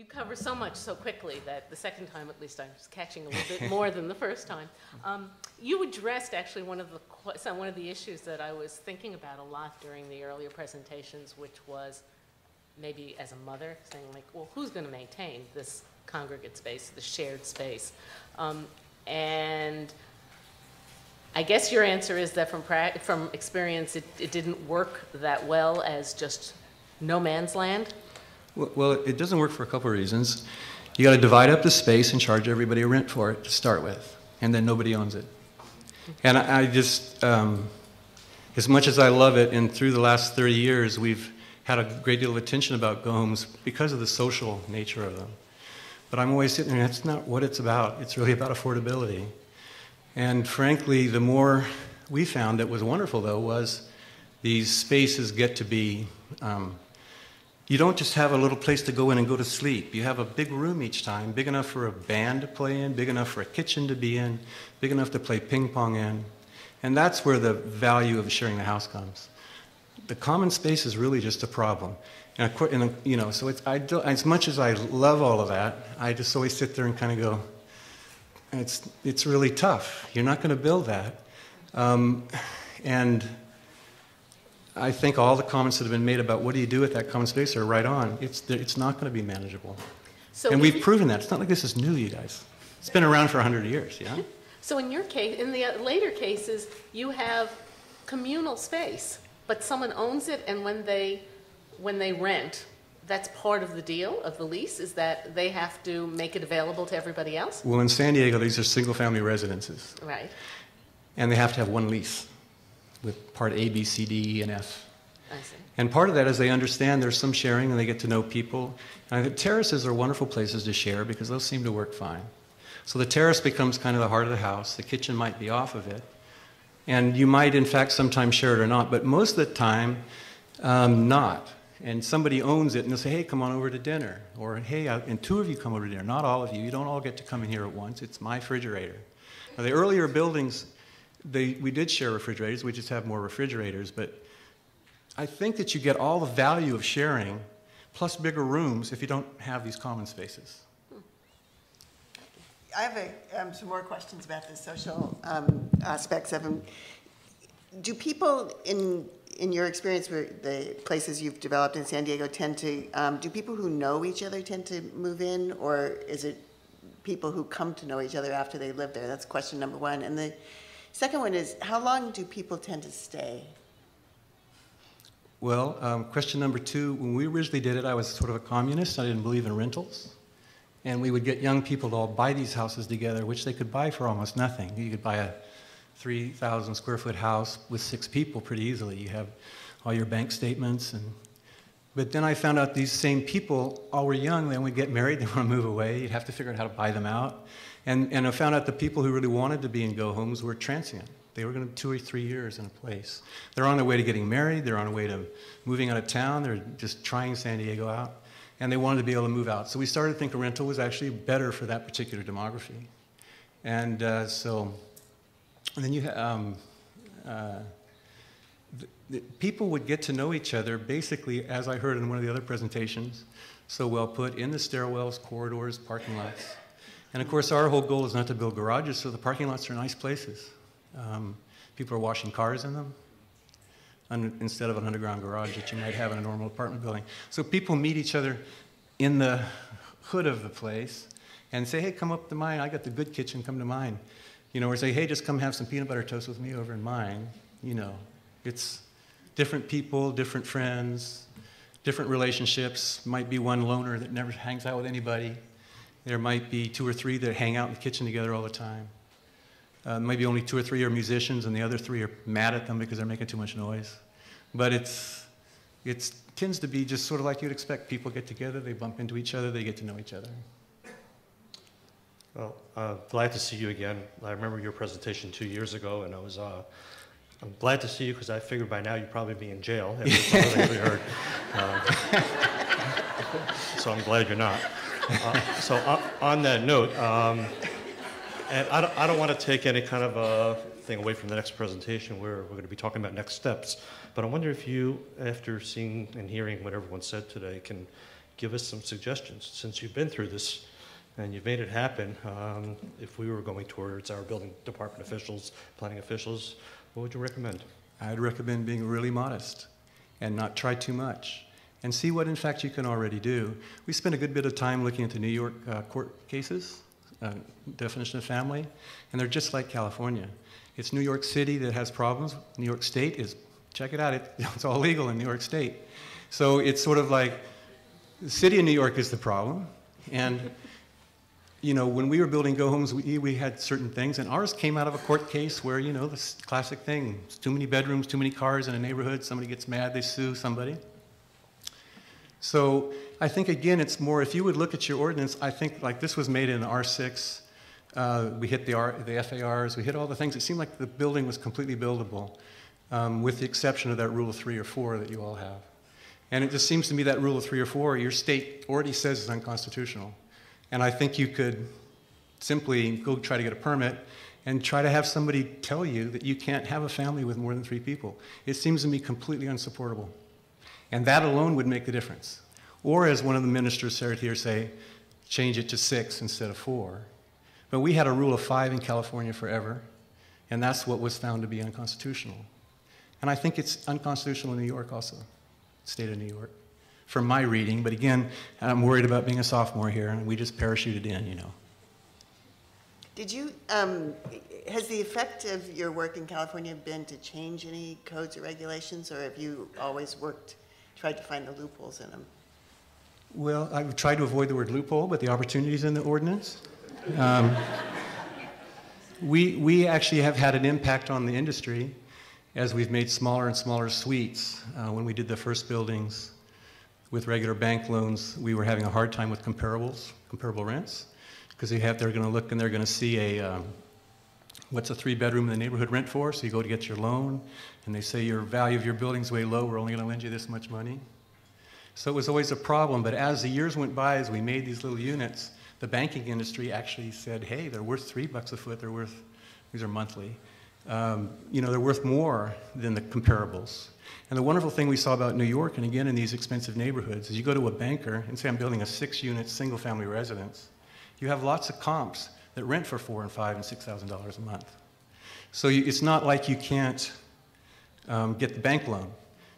you cover so much so quickly that the second time, at least, I was catching a little bit more than the first time. You addressed actually one of the issues that I was thinking about a lot during the earlier presentations, which was maybe as a mother saying, like, well, who's going to maintain this congregate space, the shared space? And I guess your answer is that from experience, it didn't work that well as just no man's land? Well, it doesn't work for a couple of reasons. You got to divide up the space and charge everybody a rent for it to start with, and then nobody owns it. And I just, as much as I love it, and through the last 30 years, we've had a great deal of attention about go homes because of the social nature of them. But I'm always sitting there, that's not what it's about. It's really about affordability. And frankly, the more we found that was wonderful, though, was these spaces get to be, you don't just have a little place to go in and go to sleep. You have a big room each time, big enough for a band to play in, big enough for a kitchen to be in, big enough to play ping pong in. And that's where the value of sharing the house comes. The common space is really just a problem. And you know, so as much as I love all of that, I just always sit there and kind of go, it's really tough. You're not going to build that. And I think all the comments that have been made about what do you do with that common space are right on. It's not going to be manageable. So and we've proven that. It's not like this is new, you guys. It's been around for 100 years, yeah? So in your case, in the later cases, you have communal space, but someone owns it, and when they rent, that's part of the deal, of the lease, is that they have to make it available to everybody else? Well, in San Diego, these are single-family residences. Right. And they have to have one lease with part A, B, C, D, E, and F. I see. And part of that is they understand there's some sharing and they get to know people. And I think terraces are wonderful places to share because those seem to work fine. So the terrace becomes kind of the heart of the house. The kitchen might be off of it. And you might, in fact, sometimes share it or not, but most of the time, not. And somebody owns it, and they'll say, hey, come on over to dinner. Or, hey, and two of you come over to dinner. Not all of you. You don't all get to come in here at once. It's my refrigerator. Now, the earlier buildings, we did share refrigerators. We just have more refrigerators. But I think that you get all the value of sharing, plus bigger rooms, if you don't have these common spaces. I have some more questions about the social aspects of them. Do people in your experience with the places you've developed in San Diego tend to, do people who know each other tend to move in, or is it people who come to know each other after they live there? That's question number one. And the second one is, how long do people tend to stay? Well, question number two, when we originally did it, I was sort of a communist. I didn't believe in rentals. And we would get young people to all buy these houses together, which they could buy for almost nothing. You could buy a 3,000 square foot house with 6 people pretty easily. You have all your bank statements. But then I found out these same people all were young. They would get married. They want to move away. You'd have to figure out how to buy them out. And I found out the people who really wanted to be in go homes were transient. They were going to 2 or 3 years in a place. They're on their way to getting married. They're on their way to moving out of town. They're just trying San Diego out. And they wanted to be able to move out. So we started to think a rental was actually better for that particular demography. And then you people would get to know each other basically, as I heard in one of the other presentations, so well put, in the stairwells, corridors, parking lots. And of course, our whole goal is not to build garages, so the parking lots are nice places. People are washing cars in them instead of an underground garage that you might have in a normal apartment building. So people meet each other in the hood of the place and say, hey, come up to mine. I got the good kitchen, come to mine. You know, or say, hey, just come have some peanut butter toast with me over in mine. You know, it's different people, different friends, different relationships. Might be one loner that never hangs out with anybody. There might be 2 or 3 that hang out in the kitchen together all the time. Maybe only 2 or 3 are musicians and the other 3 are mad at them because they're making too much noise. But it tends to be just sort of like you'd expect. People get together, they bump into each other, they get to know each other. Well, glad to see you again. I remember your presentation 2 years ago, and I'm glad to see you because I figured by now you'd probably be in jail. After heard. So I'm glad you're not. So on that note, and I don't want to take any kind of a thing away from the next presentation where we're going to be talking about next steps, but I wonder if you, after seeing and hearing what everyone said today, can give us some suggestions, since you've been through this and you've made it happen. If we were going towards our building department officials, planning officials, what would you recommend? I'd recommend being really modest and not try too much and see what, in fact, you can already do. We spent a good bit of time looking at the New York court cases, definition of family, and they're just like California. It's New York City that has problems. New York State is, check it out, it's all legal in New York State. So it's sort of like the city of New York is the problem. And you know, when we were building Go Homes, we had certain things, and ours came out of a court case where, you know, this classic thing, it's too many bedrooms, too many cars in a neighborhood, somebody gets mad, they sue somebody. So I think, again, it's more, if you would look at your ordinance, I think like this was made in R6, we hit the FARs, we hit all the things. It seemed like the building was completely buildable, with the exception of that rule of 3 or 4 that you all have. And it just seems to me that rule of 3 or 4, your state already says is unconstitutional. And I think you could simply go try to get a permit and try to have somebody tell you that you can't have a family with more than 3 people. It seems to me completely unsupportable. And that alone would make the difference. Or as one of the ministers said here, say, change it to 6 instead of 4. But we had a rule of 5 in California forever, and that's what was found to be unconstitutional. And I think it's unconstitutional in New York also, state of New York, from my reading. But again, I'm worried about being a sophomore here, and we just parachuted in, you know. Did you, has the effect of your work in California been to change any codes or regulations, or have you always tried to find the loopholes in them? Well, I've tried to avoid the word loophole, but the opportunities in the ordinance. We actually have had an impact on the industry as we've made smaller and smaller suites. When we did the first buildings with regular bank loans, we were having a hard time with comparable rents, because they're going to look and they're going to see what's a 3-bedroom in the neighborhood rent for, so you go to get your loan, and they say your value of your building's way low, we're only going to lend you this much money. So it was always a problem, but as the years went by, as we made these little units, the banking industry actually said, hey, they're worth $3 a foot, these are monthly, you know, they're worth more than the comparables. And the wonderful thing we saw about New York, and again in these expensive neighborhoods, is you go to a banker and say, I'm building a 6-unit single-family residence. You have lots of comps that rent for $4,000 and $5,000 and $6,000 a month. So it's not like you can't get the bank loan.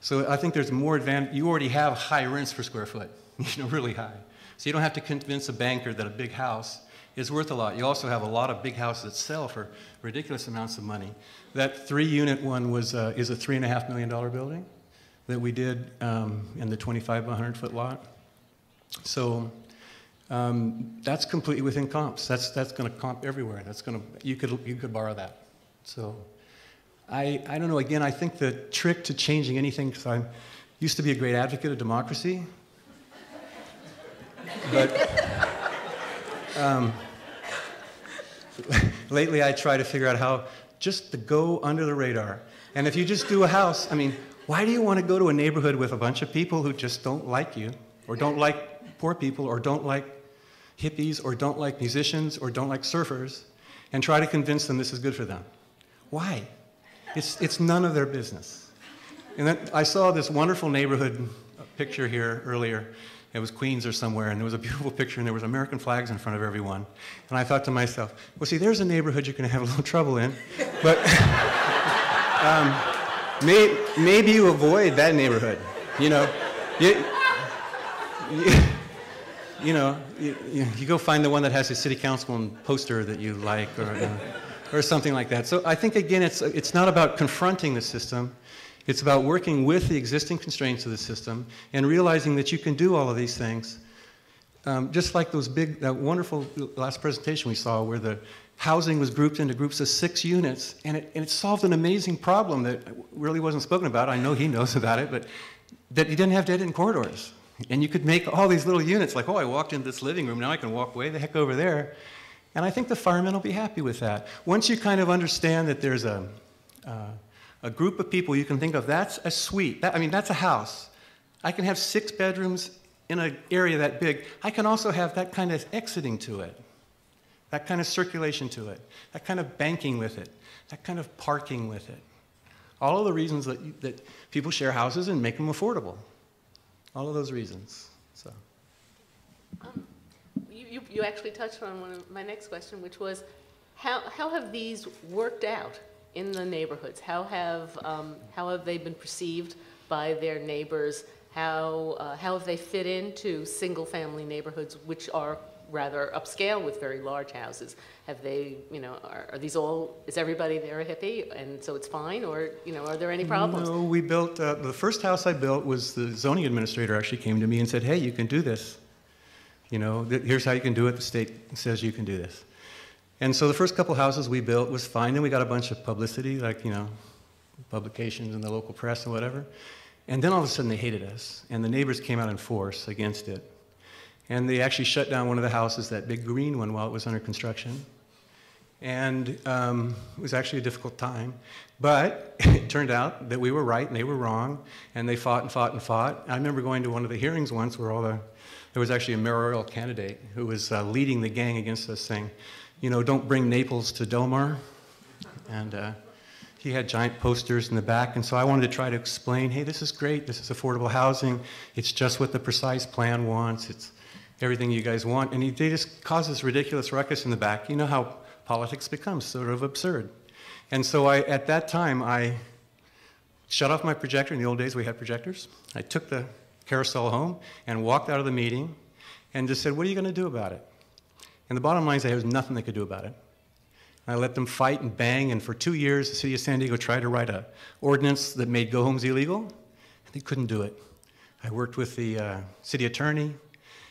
So I think there's more advantage. You already have high rents per square foot, you know, really high. So you don't have to convince a banker that a big house is worth a lot. You also have a lot of big houses that sell for ridiculous amounts of money. That 3-unit one is a $3.5 million building that we did in the 25 by 100-foot lot. So that's completely within comps. That's going to comp everywhere. You could borrow that. So I don't know. Again, I think the trick to changing anything, because I used to be a great advocate of democracy, but lately I try to figure out how just to go under the radar. And if you just do a house, I mean, why do you want to go to a neighborhood with a bunch of people who just don't like you, or don't like poor people, or don't like hippies, or don't like musicians, or don't like surfers, and try to convince them this is good for them? Why? It's none of their business. And then I saw this wonderful neighborhood picture here earlier. It was Queens or somewhere, and there was a beautiful picture, and there was American flags in front of everyone. And I thought to myself, well, see, there's a neighborhood you're going to have a little trouble in, but maybe you avoid that neighborhood. You know, you go find the one that has a city councilman poster that you like, or something like that. So I think, again, it's not about confronting the system. It's about working with the existing constraints of the system and realizing that you can do all of these things. Just like that wonderful last presentation we saw where the housing was grouped into groups of 6 units, and it solved an amazing problem that really wasn't spoken about. I know he knows about it, but that you didn't have dead-end corridors. And you could make all these little units like, oh, I walked into this living room, now I can walk way the heck over there. And I think the firemen will be happy with that. Once you kind of understand that there's a group of people you can think of, that's a suite. That's a house. I can have 6 bedrooms in an area that big. I can also have that kind of exiting to it, that kind of circulation to it, that kind of banking with it, that kind of parking with it. All of the reasons that people share houses and make them affordable. All of those reasons. So You actually touched on one of my next question, which was, how have these worked out in the neighborhoods? How have they been perceived by their neighbors? How have they fit into single-family neighborhoods, which are rather upscale with very large houses? Have they, are these all, is everybody there a hippie and so it's fine, or, are there any problems? No, we built, the first house I built was the zoning administrator actually came to me and said, hey, you can do this. Here's how you can do it. The state says you can do this. And so the first couple houses we built was fine. Then we got a bunch of publicity, like, publications in the local press and whatever. And then all of a sudden they hated us. And the neighbors came out in force against it. And they actually shut down one of the houses, that big green one, while it was under construction. And it was actually a difficult time. But it turned out that we were right and they were wrong. And they fought and fought and fought. I remember going to one of the hearings once where there was actually a mayoral candidate who was leading the gang against us, saying, don't bring Naples to Delmar. And he had giant posters in the back. And so I wanted to try to explain, hey, this is great. This is affordable housing. It's just what the precise plan wants. It's everything you guys want. And they just caused this ridiculous ruckus in the back. You know how politics becomes sort of absurd. And so at that time, I shut off my projector. In the old days, we had projectors. I took the carousel home and walked out of the meeting and just said, what are you going to do about it? And the bottom line is there was nothing they could do about it. I let them fight and bang, and for 2 years, the city of San Diego tried to write an ordinance that made go homes illegal, and they couldn't do it. I worked with the city attorney.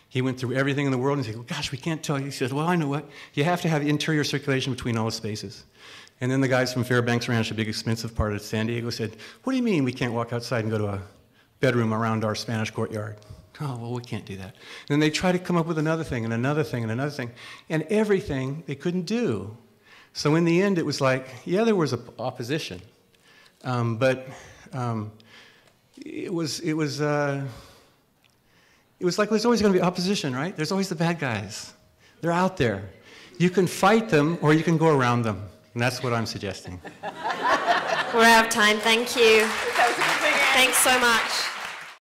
He went through everything in the world and said, well, gosh, we can't tell you. He said, well, I know what. You have to have interior circulation between all the spaces. And then the guys from Fairbanks Ranch, a big expensive part of San Diego, said, what do you mean we can't walk outside and go to a bedroom around our Spanish courtyard? Oh, well, we can't do that. And then they try to come up with another thing and another thing and another thing, and everything they couldn't do. So in the end, it was like, yeah, there was opposition, but it was like there's always going to be opposition, right? There's always the bad guys. They're out there. You can fight them or you can go around them, and that's what I'm suggesting. We're out of time. Thank you. Thanks so much.